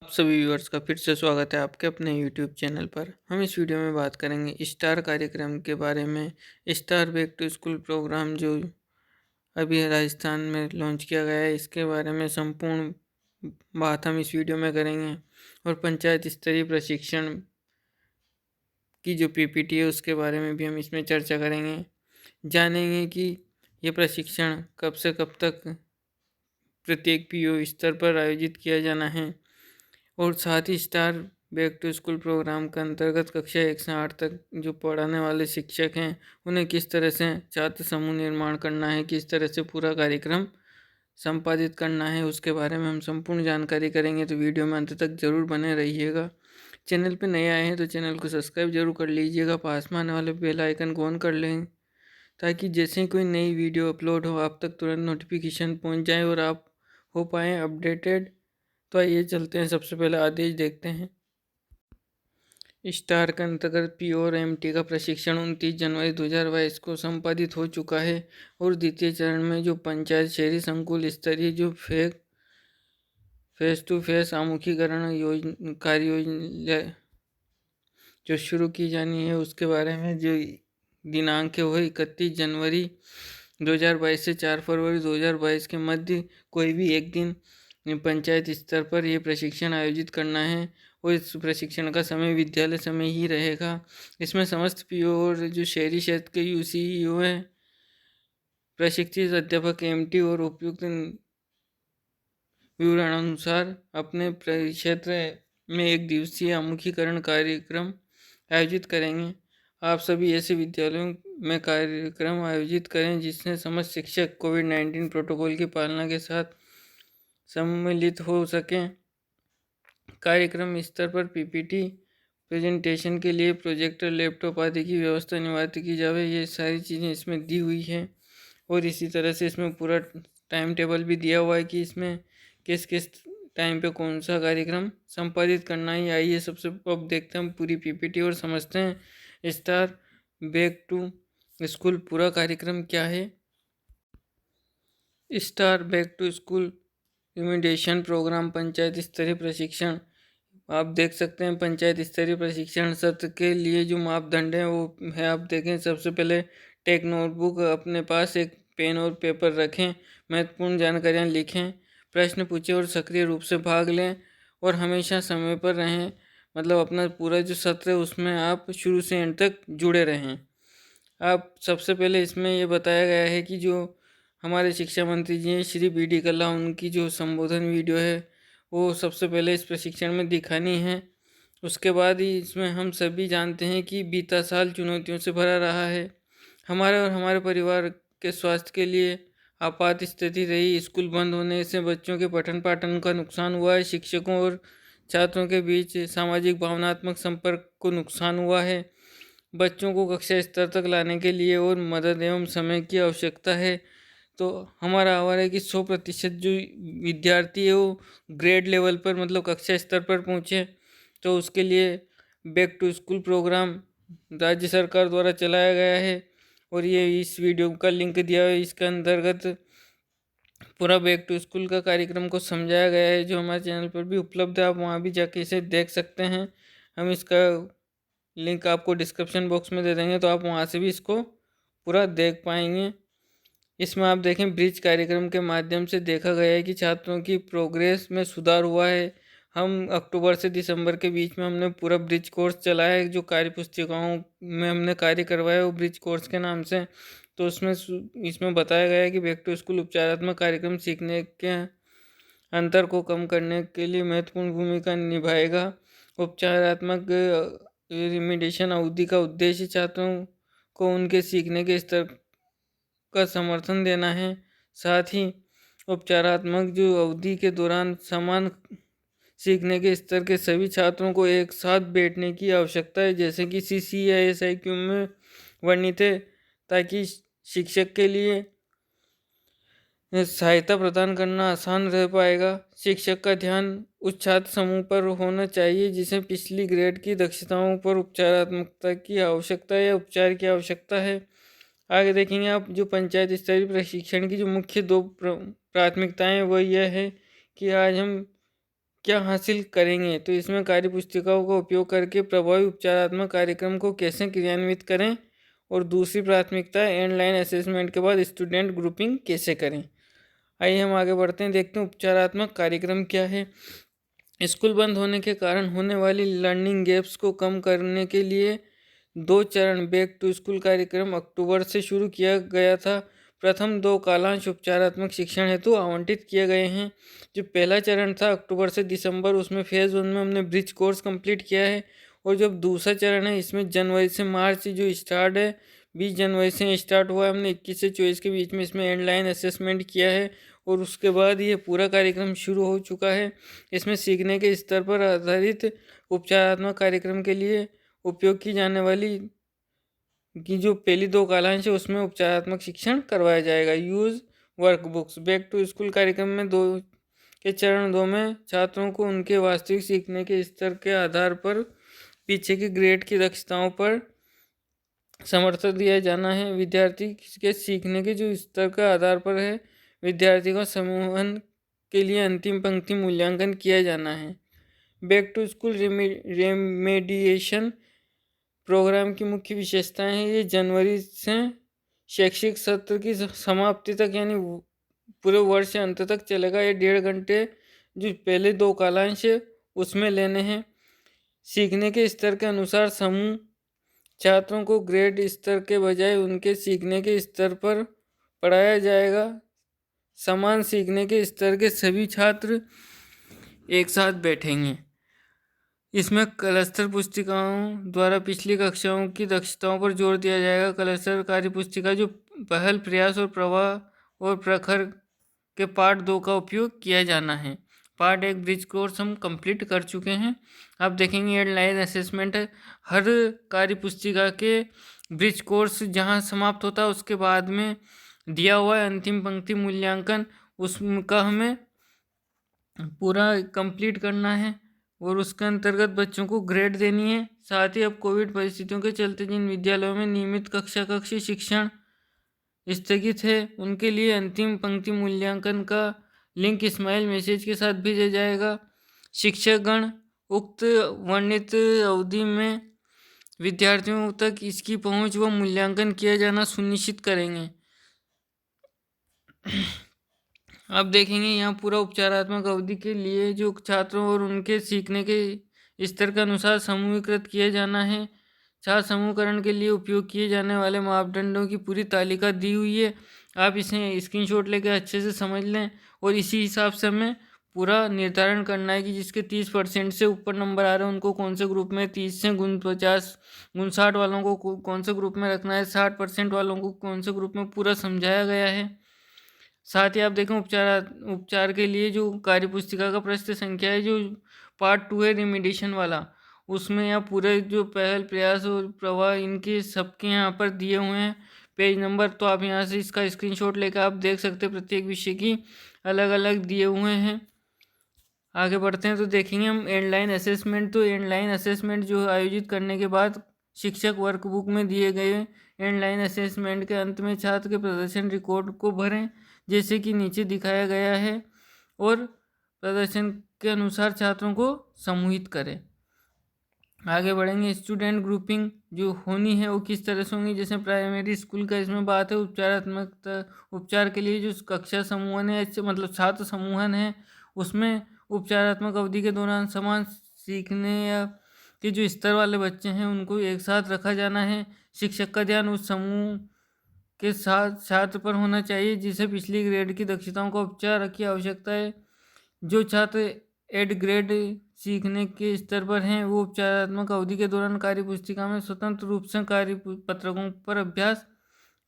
आप सभी व्यूअर्स का फिर से स्वागत है आपके अपने यूट्यूब चैनल पर। हम इस वीडियो में बात करेंगे स्टार कार्यक्रम के बारे में। Star back to school program जो अभी राजस्थान में लॉन्च किया गया है, इसके बारे में संपूर्ण बात हम इस वीडियो में करेंगे। और पंचायत स्तरीय प्रशिक्षण की जो पीपीटी है उसके बारे में भी हम इसमें चर्चा करेंगे। जानेंगे कि ये प्रशिक्षण कब से कब तक प्रत्येक पीओ स्तर पर आयोजित किया जाना है। और साथ ही star back to school program के अंतर्गत कक्षा 1 से 8 तक जो पढ़ाने वाले शिक्षक हैं उन्हें किस तरह से छात्र समूह निर्माण करना है, किस तरह से पूरा कार्यक्रम संपादित करना है, उसके बारे में हम संपूर्ण जानकारी करेंगे। तो वीडियो में अंत तक जरूर बने रहिएगा। चैनल पर नए आए हैं तो चैनल को सब्सक्राइब जरूर कर लीजिएगा, पास में आने वाले बेल आइकन को ऑन कर लें ताकि जैसे ही कोई नई वीडियो अपलोड हो आप तक तुरंत नोटिफिकेशन पहुंच जाए और आप हो पाएँ अपडेटेड। तो आइए चलते हैं, सबसे पहले आदेश देखते हैं। स्टार के अंतर्गत पी और एमटी का प्रशिक्षण 29 जनवरी 2022 को संपादित हो चुका है। और द्वितीय चरण में जो पंचायत शहरी संकुल स्तरीय जो फेस टू फेस आमुखीकरण कार्य योजना जो शुरू की जानी है उसके बारे में जो दिनांक है वो 31 जनवरी 2022 से 4 फरवरी 2022 के मध्य कोई भी एक दिन पंचायत स्तर पर यह प्रशिक्षण आयोजित करना है। और इस प्रशिक्षण का समय विद्यालय समय ही रहेगा। इसमें समस्त पीओ और जो शहरी क्षेत्र के यूसीईओ हैं, प्रशिक्षित अध्यापक एमटी और उपयुक्त विवरणानुसार अपने क्षेत्र में एक दिवसीय आमुखीकरण कार्यक्रम आयोजित करेंगे। आप सभी ऐसे विद्यालयों में कार्यक्रम आयोजित करें जिससे समस्त शिक्षक कोविड-19 प्रोटोकॉल की पालना के साथ सम्मिलित हो सकें। कार्यक्रम स्तर पर पीपीटी प्रेजेंटेशन के लिए प्रोजेक्टर, लैपटॉप आदि की व्यवस्था अनिवार्य की जाए। ये सारी चीज़ें इसमें दी हुई हैं। और इसी तरह से इसमें पूरा टाइम टेबल भी दिया हुआ है कि इसमें किस किस टाइम पे कौन सा कार्यक्रम संपादित करना है। आइए सबसे अब देखते हैं हम पूरी पीपीटी और समझते हैं स्टार बैक टू स्कूल पूरा कार्यक्रम क्या है। Star back to school remediation program panchayat स्तरीय प्रशिक्षण। आप देख सकते हैं पंचायत स्तरीय प्रशिक्षण सत्र के लिए जो मापदंड है वो है, आप देखें सबसे पहले टेक नोटबुक अपने पास, एक पेन और पेपर रखें, महत्वपूर्ण जानकारियाँ लिखें, प्रश्न पूछें और सक्रिय रूप से भाग लें। और हमेशा समय पर रहें, मतलब अपना पूरा जो सत्र है उसमें आप शुरू से एंड तक जुड़े रहें। आप सबसे पहले इसमें ये बताया गया है कि जो हमारे शिक्षा मंत्री जी हैं श्री बी.डी. कल्ला, उनकी जो संबोधन वीडियो है वो सबसे पहले इस प्रशिक्षण में दिखानी है। उसके बाद ही इसमें हम सभी जानते हैं कि बीता साल चुनौतियों से भरा रहा है। हमारे और हमारे परिवार के स्वास्थ्य के लिए आपात स्थिति रही। स्कूल बंद होने से बच्चों के पठन पाठन का नुकसान हुआ है। शिक्षकों और छात्रों के बीच सामाजिक भावनात्मक संपर्क को नुकसान हुआ है। बच्चों को कक्षा स्तर तक लाने के लिए और मदद एवं समय की आवश्यकता है। तो हमारा आह्वान है कि 100% जो विद्यार्थी है वो ग्रेड लेवल पर, मतलब कक्षा स्तर पर पहुँचे। तो उसके लिए बैक टू स्कूल प्रोग्राम राज्य सरकार द्वारा चलाया गया है। और ये इस वीडियो का लिंक दिया है, इसके अंतर्गत पूरा बैक टू स्कूल का कार्यक्रम को समझाया गया है जो हमारे चैनल पर भी उपलब्ध है। आप वहाँ भी जाके इसे देख सकते हैं। हम इसका लिंक आपको डिस्क्रिप्शन बॉक्स में दे देंगे तो आप वहाँ से भी इसको पूरा देख पाएंगे। इसमें आप देखें ब्रिज कार्यक्रम के माध्यम से देखा गया है कि छात्रों की प्रोग्रेस में सुधार हुआ है। हम अक्टूबर से दिसंबर के बीच में हमने पूरा ब्रिज कोर्स चलाया है, जो कार्य पुस्तिकाओं में हमने कार्य करवाया है वो ब्रिज कोर्स के नाम से। तो उसमें इसमें बताया गया है कि बैक टू स्कूल उपचारात्मक कार्यक्रम सीखने के अंतर को कम करने के लिए महत्वपूर्ण भूमिका निभाएगा। उपचारात्मक रिमिडिएशन अवधि का उद्देश्य छात्रों को उनके सीखने के स्तर का समर्थन देना है। साथ ही उपचारात्मक जो अवधि के दौरान समान सीखने के स्तर के सभी छात्रों को एक साथ बैठने की आवश्यकता है, जैसे कि CCISIQ में वर्णित है, ताकि शिक्षक के लिए सहायता प्रदान करना आसान रह पाएगा। शिक्षक का ध्यान उस छात्र समूह पर होना चाहिए जिसे पिछली ग्रेड की दक्षताओं पर उपचारात्मकता की आवश्यकता या उपचार की आवश्यकता है। आगे देखेंगे आप जो पंचायत स्तरीय प्रशिक्षण की जो मुख्य दो प्राथमिकताएं वो यह है कि आज हम क्या हासिल करेंगे, तो इसमें कार्य पुस्तिकाओं का उपयोग करके प्रभावी उपचारात्मक कार्यक्रम को कैसे क्रियान्वित करें, और दूसरी प्राथमिकता एंड लाइन असेसमेंट के बाद स्टूडेंट ग्रुपिंग कैसे करें। आइए हम आगे बढ़ते हैं, देखते हैं उपचारात्मक कार्यक्रम क्या है। स्कूल बंद होने के कारण होने वाली लर्निंग गैप्स को कम करने के लिए 2 चरण बैक टू स्कूल कार्यक्रम अक्टूबर से शुरू किया गया था। प्रथम 2 कालांश उपचारात्मक शिक्षण हेतु आवंटित किए गए हैं। जो पहला चरण था अक्टूबर से दिसंबर, उसमें फेज़ 1 में हमने ब्रिज कोर्स कंप्लीट किया है। और जब दूसरा चरण है इसमें जनवरी से मार्च जो स्टार्ट है, 20 जनवरी से स्टार्ट हुआ है, हमने 21 से 24 के बीच में इसमें एंड लाइन असेसमेंट किया है। और उसके बाद ये पूरा कार्यक्रम शुरू हो चुका है। इसमें सीखने के स्तर पर आधारित उपचारात्मक कार्यक्रम के लिए उपयोग की जाने वाली की जो पहली 2 कालांश है उसमें उपचारात्मक शिक्षण करवाया जाएगा। Use workbooks. Back to school कार्यक्रम में चरण 2 में छात्रों को उनके वास्तविक सीखने के स्तर के आधार पर पीछे की ग्रेड की दक्षताओं पर समर्थन दिया जाना है। विद्यार्थी के सीखने के जो स्तर का आधार पर है, विद्यार्थी का समूहन के लिए अंतिम पंक्ति मूल्यांकन किया जाना है। Back to school remediation programme की मुख्य विशेषताएं हैं। ये जनवरी से शैक्षिक सत्र की समाप्ति तक यानी पूरे वर्ष के अंत तक चलेगा। ये 1.5 घंटे जो पहले 2 कालांश है उसमें लेने हैं। सीखने के स्तर के अनुसार समूह छात्रों को ग्रेड स्तर के बजाय उनके सीखने के स्तर पर पढ़ाया जाएगा। समान सीखने के स्तर के सभी छात्र एक साथ बैठेंगे। इसमें क्लस्टर पुस्तिकाओं द्वारा पिछली कक्षाओं की दक्षताओं पर जोर दिया जाएगा। क्लस्टर कार्य पुस्तिका जो पहल, प्रयास और प्रवाह और प्रखर के पार्ट 2 का उपयोग किया जाना है। पार्ट 1 ब्रिज कोर्स हम कंप्लीट कर चुके हैं। आप देखेंगे एंड लाइन असेसमेंट है। हर कार्य पुस्तिका के ब्रिज कोर्स जहां समाप्त होता है उसके बाद में दिया हुआ है अंतिम पंक्ति मूल्यांकन, उसका हमें पूरा कंप्लीट करना है और उसके अंतर्गत बच्चों को ग्रेड देनी है। साथ ही अब कोविड परिस्थितियों के चलते जिन विद्यालयों में नियमित कक्षी शिक्षण स्थगित है उनके लिए अंतिम पंक्ति मूल्यांकन का लिंक स्माइल मैसेज के साथ भेजा जाएगा। शिक्षकगण उक्त वर्णित अवधि में विद्यार्थियों तक इसकी पहुंच व मूल्यांकन किया जाना सुनिश्चित करेंगे। अब देखेंगे यहाँ पूरा उपचारात्मक अवधि के लिए जो छात्रों और उनके सीखने के स्तर के अनुसार समूहीकृत किया जाना है। छात्र समूहकरण के लिए उपयोग किए जाने वाले मापदंडों की पूरी तालिका दी हुई है। आप इसे स्क्रीनशॉट लेकर अच्छे से समझ लें और इसी हिसाब से हमें पूरा निर्धारण करना है कि जिसके 30% से ऊपर नंबर आ रहे हैं उनको कौन से ग्रुप में, 30 से 50 59 वालों को कौन से ग्रुप में रखना है, 60% वालों को कौन से ग्रुप में, पूरा समझाया गया है। साथ ही आप देखें उपचार के लिए जो कार्य पुस्तिका का पृष्ठ संख्या है, जो पार्ट 2 है रिमीडिएशन वाला, उसमें यहाँ पूरे जो पहल, प्रयास और प्रवाह इनके सबके यहाँ पर दिए हुए हैं पेज नंबर। तो आप यहाँ से इसका स्क्रीनशॉट लेकर आप देख सकते हैं, प्रत्येक विषय की अलग अलग दिए हुए हैं। आगे बढ़ते हैं तो देखेंगे हम एंड लाइन असेसमेंट। तो एंड लाइन असेसमेंट जो आयोजित करने के बाद शिक्षक वर्कबुक में दिए गए एंड लाइन असेसमेंट के अंत में छात्र के प्रदर्शन रिकॉर्ड को भरें जैसे कि नीचे दिखाया गया है और प्रदर्शन के अनुसार छात्रों को समूहित करें। आगे बढ़ेंगे। स्टूडेंट ग्रुपिंग जो होनी है वो किस तरह से होंगी, जैसे प्राइमरी स्कूल का इसमें बात है। उपचार के लिए जो कक्षा समूहन है, मतलब छात्र समूहन है, उसमें उपचारात्मक अवधि के दौरान समान सीखने या के जो स्तर वाले बच्चे हैं उनको एक साथ रखा जाना है। शिक्षक का ध्यान उस समूह के साथ छात्र पर होना चाहिए जिसे पिछली ग्रेड की दक्षताओं का उपचार की आवश्यकता है। जो छात्र एड ग्रेड सीखने के स्तर पर हैं वो उपचारात्मक अवधि के दौरान कार्य पुस्तिका में स्वतंत्र रूप से कार्य पत्रकों पर अभ्यास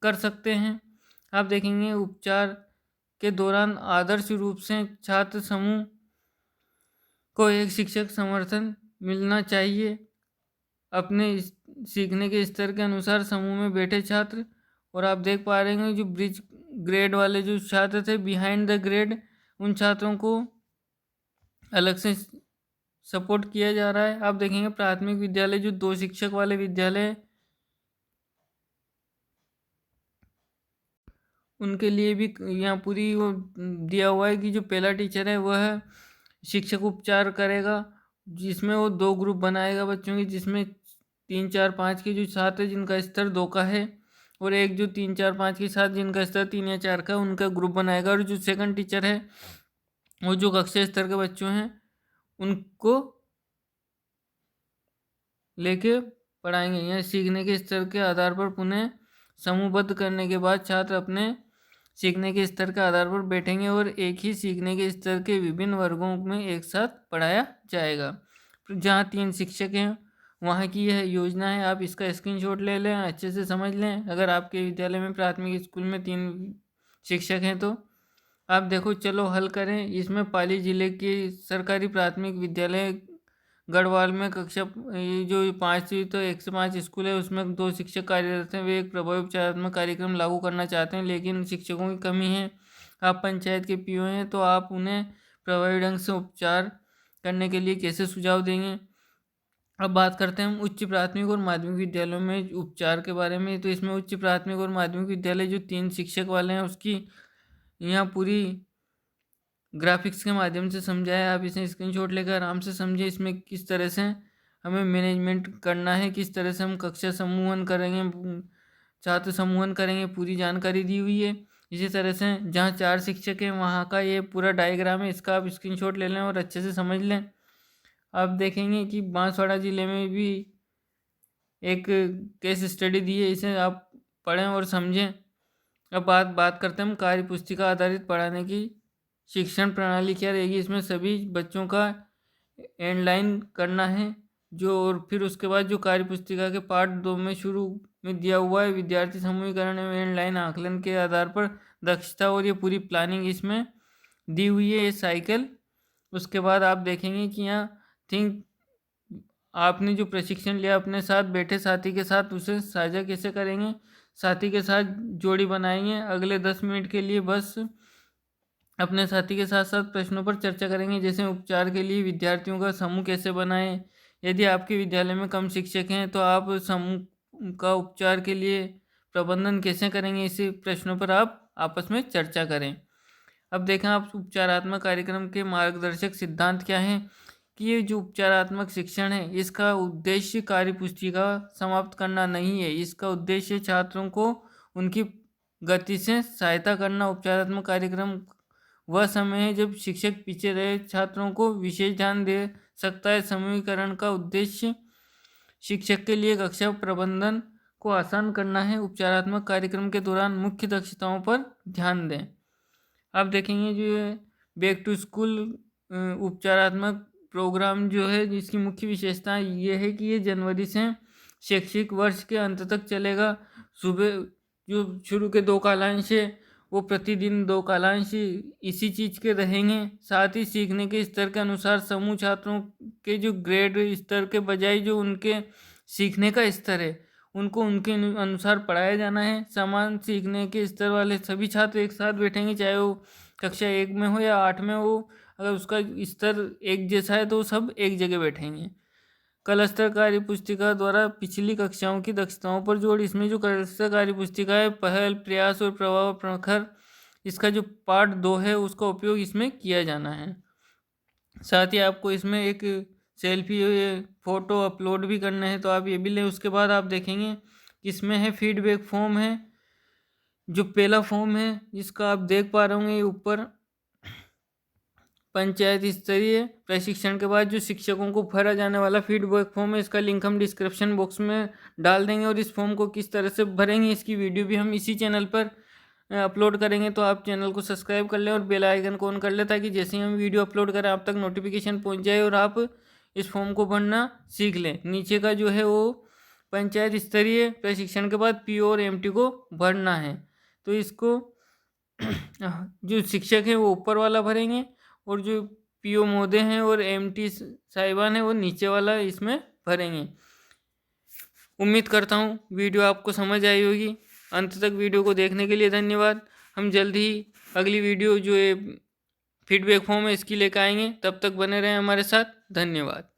कर सकते हैं। आप देखेंगे उपचार के दौरान आदर्श रूप से छात्र समूह को एक शिक्षक समर्थन मिलना चाहिए। अपने सीखने के स्तर के अनुसार समूह में बैठे छात्र, और आप देख पा रहे हैं जो ब्रिज ग्रेड वाले जो छात्र थे बिहाइंड द ग्रेड, उन छात्रों को अलग से सपोर्ट किया जा रहा है। आप देखेंगे प्राथमिक विद्यालय जो 2 शिक्षक वाले विद्यालय, उनके लिए भी यहाँ पूरी वो दिया हुआ है कि जो पहला टीचर है वह शिक्षक उपचार करेगा, जिसमें वो 2 ग्रुप बनाएगा बच्चों के, जिसमें 3, 4, 5 के जो छात्र जिनका स्तर 2 का है और एक जो 3, 4, 5 के साथ जिनका स्तर 3 या 4 का, उनका ग्रुप बनाएगा। और जो सेकंड टीचर है वो जो कक्षा स्तर के बच्चों हैं उनको लेके पढ़ाएंगे। यह सीखने के स्तर के आधार पर पुनः समूहबद्ध करने के बाद छात्र अपने सीखने के स्तर के आधार पर बैठेंगे और एक ही सीखने के स्तर के विभिन्न वर्गों में एक साथ पढ़ाया जाएगा। जहाँ 3 शिक्षक हैं वहाँ की यह योजना है। आप इसका स्क्रीनशॉट ले लें, अच्छे से समझ लें। अगर आपके विद्यालय में प्राथमिक स्कूल में 3 शिक्षक हैं तो आप देखो, चलो हल करें। इसमें पाली जिले के सरकारी प्राथमिक विद्यालय गढ़वाल में कक्षा ये जो 5वीं तो 1 से 5 स्कूल है उसमें 2 शिक्षक कार्यरत हैं। वे एक प्रभावी उपचारात्मक कार्यक्रम लागू करना चाहते हैं, लेकिन शिक्षकों की कमी है। आप पंचायत के पीओ हैं तो आप उन्हें प्रभावी ढंग से उपचार करने के लिए कैसे सुझाव देंगे। अब बात करते हैं हम उच्च प्राथमिक और माध्यमिक विद्यालयों में उपचार के बारे में। तो इसमें उच्च प्राथमिक और माध्यमिक विद्यालय जो 3 शिक्षक वाले हैं उसकी यहाँ पूरी ग्राफिक्स के माध्यम से समझाया। आप इसे स्क्रीनशॉट लेकर आराम से समझिए। इसमें किस तरह से हमें मैनेजमेंट करना है, किस तरह से हम कक्षा समूहन करेंगे, छात्र समूहन करेंगे, पूरी जानकारी दी हुई है। इसी तरह से जहाँ 4 शिक्षक हैं वहाँ का ये पूरा डायग्राम है, इसका आप स्क्रीनशॉट ले लें और अच्छे से समझ लें। आप देखेंगे कि बांसवाड़ा ज़िले में भी एक केस स्टडी दी है, इसे आप पढ़ें और समझें। अब बात करते हैं हम कार्य पुस्तिका आधारित पढ़ाने की शिक्षण प्रणाली क्या रहेगी। इसमें सभी बच्चों का एंडलाइन करना है जो, और फिर उसके बाद जो कार्य पुस्तिका के पार्ट 2 में शुरू में दिया हुआ है विद्यार्थी समूहीकरण एवं एंडलाइन आकलन के आधार पर दक्षता, और ये पूरी प्लानिंग इसमें दी हुई है, ये साइकिल। उसके बाद आप देखेंगे कि यहाँ थिंक आपने जो प्रशिक्षण लिया अपने साथ बैठे साथी के साथ उसे साझा कैसे करेंगे। साथी के साथ जोड़ी बनाएंगे। अगले 10 मिनट के लिए बस अपने साथी के साथ साथ प्रश्नों पर चर्चा करेंगे, जैसे उपचार के लिए विद्यार्थियों का समूह कैसे बनाएं। यदि आपके विद्यालय में कम शिक्षक हैं तो आप समूह का उपचार के लिए प्रबंधन कैसे करेंगे, इसी प्रश्नों पर आप आपस में चर्चा करें। अब देखें आप उपचारात्मक कार्यक्रम के मार्गदर्शक सिद्धांत क्या हैं कि ये जो उपचारात्मक शिक्षण है इसका उद्देश्य कार्यपुस्तिका समाप्त करना नहीं है। इसका उद्देश्य छात्रों को उनकी गति से सहायता करना। उपचारात्मक कार्यक्रम वह समय है जब शिक्षक पीछे रहे छात्रों को विशेष ध्यान दे सकता है। समूहीकरण का उद्देश्य शिक्षक के लिए कक्षा प्रबंधन को आसान करना है। उपचारात्मक कार्यक्रम के दौरान मुख्य दक्षताओं पर ध्यान दें। आप देखेंगे जो बैक टू स्कूल उपचारात्मक प्रोग्राम जो है जिसकी मुख्य विशेषता ये है कि ये जनवरी से शैक्षिक वर्ष के अंत तक चलेगा। सुबह जो शुरू के 2 कालांश है वो प्रतिदिन 2 कालांश इसी चीज़ के रहेंगे। साथ ही सीखने के स्तर के अनुसार समूह छात्रों के जो ग्रेड स्तर के बजाय जो उनके सीखने का स्तर है उनको उनके अनुसार पढ़ाया जाना है। समान सीखने के स्तर वाले सभी छात्र एक साथ बैठेंगे, चाहे वो कक्षा 1 में हो या 8 में हो। अगर उसका स्तर एक जैसा है तो सब एक जगह बैठेंगे। क्लस्टर कार्य पुस्तिका द्वारा पिछली कक्षाओं की दक्षताओं पर जोड़। इसमें जो क्लस्टर कार्य पुस्तिका है पहल, प्रयास और प्रभाव प्रखर, इसका जो पार्ट 2 है उसका उपयोग इसमें किया जाना है। साथ ही आपको इसमें एक सेल्फी फ़ोटो अपलोड भी करना है तो आप ये भी लें। उसके बाद आप देखेंगे इसमें है फीडबैक फॉर्म है। जो पहला फॉर्म है जिसका आप देख पा रहे होंगे ऊपर, पंचायत स्तरीय प्रशिक्षण के बाद जो शिक्षकों को भरा जाने वाला फीडबैक फॉर्म है, इसका लिंक हम डिस्क्रिप्शन बॉक्स में डाल देंगे। और इस फॉर्म को किस तरह से भरेंगे इसकी वीडियो भी हम इसी चैनल पर अपलोड करेंगे। तो आप चैनल को सब्सक्राइब कर लें और बेल आइकन को ऑन कर लें ताकि जैसे ही हम वीडियो अपलोड करें आप तक नोटिफिकेशन पहुंच जाए और आप इस फॉर्म को भरना सीख लें। नीचे का जो है वो पंचायत स्तरीय प्रशिक्षण के बाद पीओ और एमटी को भरना है। तो इसको जो शिक्षक हैं वो ऊपर वाला भरेंगे और जो पीओ महोदय हैं और एमटी साहिबान हैं वो नीचे वाला इसमें भरेंगे। उम्मीद करता हूँ वीडियो आपको समझ आई होगी। अंत तक वीडियो को देखने के लिए धन्यवाद। हम जल्द ही अगली वीडियो जो है फीडबैक फॉर्म है इसकी लेकर आएंगे। तब तक बने रहें हमारे साथ। धन्यवाद।